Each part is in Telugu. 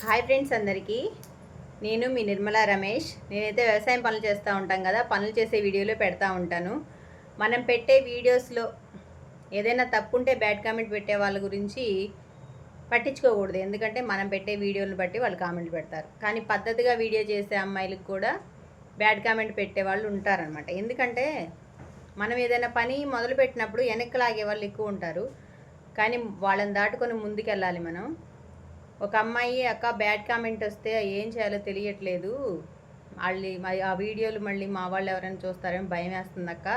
హాయ్ ఫ్రెండ్స్ అందరికీ నేను మీ నిర్మలా రమేష్. నేనైతే వ్యవసాయం పనులు చేస్తూ ఉంటాం కదా, పనులు చేసే వీడియోలో పెడతా ఉంటాను. మనం పెట్టే వీడియోస్లో ఏదైనా తప్పు ఉంటే బ్యాడ్ కామెంట్ పెట్టే వాళ్ళ గురించి పట్టించుకోకూడదు. ఎందుకంటే మనం పెట్టే వీడియోలను బట్టి వాళ్ళు కామెంట్లు పెడతారు. కానీ పద్ధతిగా వీడియో చేసే అమ్మాయిలకు కూడా బ్యాడ్ కామెంట్ పెట్టే వాళ్ళు ఉంటారనమాట. ఎందుకంటే మనం ఏదైనా పని మొదలుపెట్టినప్పుడు వెనక్కి లాగే వాళ్ళు ఎక్కువ ఉంటారు. కానీ వాళ్ళని దాటుకొని ముందుకెళ్ళాలి మనం. ఒక అమ్మాయి అక్క బ్యాడ్ కామెంట్ వస్తే ఏం చేయాలో తెలియట్లేదు, మళ్ళీ ఆ వీడియోలు మళ్ళీ మా వాళ్ళు ఎవరైనా చూస్తారని భయం వేస్తుంది అక్క,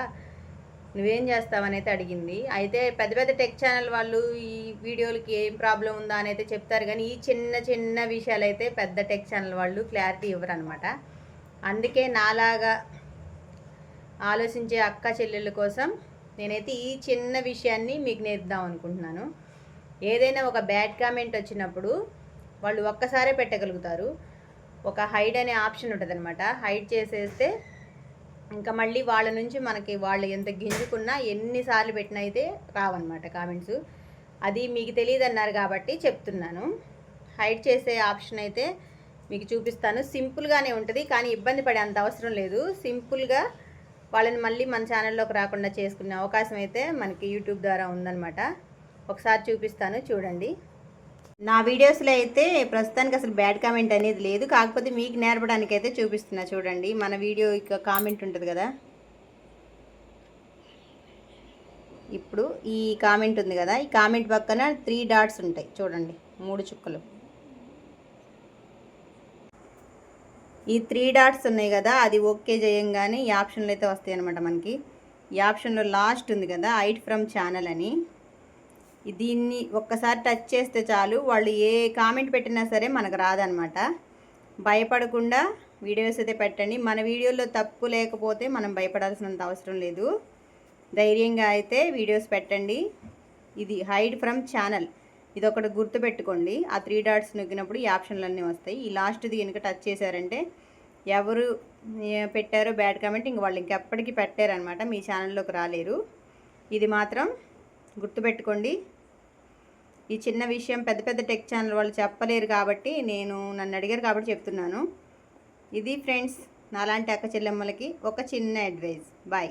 నువ్వేం చేస్తావని అయితే అడిగింది. అయితే పెద్ద పెద్ద టెక్ ఛానల్ వాళ్ళు ఈ వీడియోలకి ఏం ప్రాబ్లం ఉందా అని అయితే చెప్తారు, కానీ ఈ చిన్న చిన్న విషయాలు అయితే పెద్ద టెక్ ఛానల్ వాళ్ళు క్లారిటీ ఇవ్వరు అనమాట. అందుకే నాలాగా ఆలోచించే అక్క చెల్లెళ్ళ కోసం నేనైతే ఈ చిన్న విషయాన్ని మీకు నేర్పుదాం అనుకుంటున్నాను. ఏదైనా ఒక బ్యాడ్ కామెంట్ వచ్చినప్పుడు వాళ్ళు ఒక్కసారే పెట్టగలుగుతారు. ఒక హైడ్ అనే ఆప్షన్ ఉంటుంది అనమాట. హైడ్ చేసేస్తే ఇంకా మళ్ళీ వాళ్ళ నుంచి మనకి వాళ్ళు ఎంత గింజుకున్నా ఎన్నిసార్లు పెట్టినా అయితే రావన్నమాట కామెంట్స్. అది మీకు తెలియదు అన్నారు కాబట్టి చెప్తున్నాను. హైడ్ చేసే ఆప్షన్ అయితే మీకు చూపిస్తాను. సింపుల్గానే ఉంటుంది, కానీ ఇబ్బంది పడే అంత అవసరం లేదు. సింపుల్గా వాళ్ళని మళ్ళీ మన ఛానల్లోకి రాకుండా చేసుకునే అవకాశం అయితే మనకి యూట్యూబ్ ద్వారా ఉందన్నమాట. ఒకసారి చూపిస్తాను, చూడండి. నా వీడియోస్లో అయితే ప్రస్తుతానికి అసలు బ్యాడ్ కామెంట్ అనేది లేదు, కాకపోతే మీకు నేర్పడానికి అయితే చూపిస్తున్నా. చూడండి, మన వీడియో ఇక కామెంట్ ఉంటుంది కదా, ఇప్పుడు ఈ కామెంట్ ఉంది కదా, ఈ కామెంట్ పక్కన 3 డాట్స్ ఉంటాయి చూడండి, 3 చుక్కలు. ఈ 3 డాట్స్ ఉన్నాయి కదా, అది ఓకే చేయంగానే ఈ ఆప్షన్లు అయితే వస్తాయి అనమాట మనకి. ఈ ఆప్షన్లో లాస్ట్ ఉంది కదా, హైడ్ ఫ్రమ్ ఛానల్ అని, దీన్ని ఒక్కసారి టచ్ చేస్తే చాలు, వాళ్ళు ఏ కామెంట్ పెట్టినా సరే మనకు రాదనమాట. భయపడకుండా వీడియోస్ అయితే పెట్టండి. మన వీడియోలో తప్పు లేకపోతే మనం భయపడాల్సినంత అవసరం లేదు. ధైర్యంగా అయితే వీడియోస్ పెట్టండి. ఇది హైడ్ ఫ్రమ్ ఛానల్, ఇది ఒకటి గుర్తుపెట్టుకోండి. ఆ 3 డాట్స్ నొక్కినప్పుడు ఈ ఆప్షన్లన్నీ వస్తాయి. ఈ లాస్ట్ది కనుక టచ్ చేశారంటే ఎవరు పెట్టారో బ్యాడ్ కామెంట్ ఇంక వాళ్ళు ఇంకెప్పటికీ పెట్టారనమాట, మీ ఛానల్లోకి రాలేరు. ఇది మాత్రం గుర్తుపెట్టుకోండి. ఈ చిన్న విషయం పెద్ద పెద్ద టెక్ ఛానల్ వాళ్ళు చెప్పలేరు కాబట్టి నన్ను అడిగారు కాబట్టి చెప్తున్నాను. ఇది ఫ్రెండ్స్, నాలాంటి అక్క చెల్లెమ్మలకి ఒక చిన్న అడ్వైస్. బాయ్.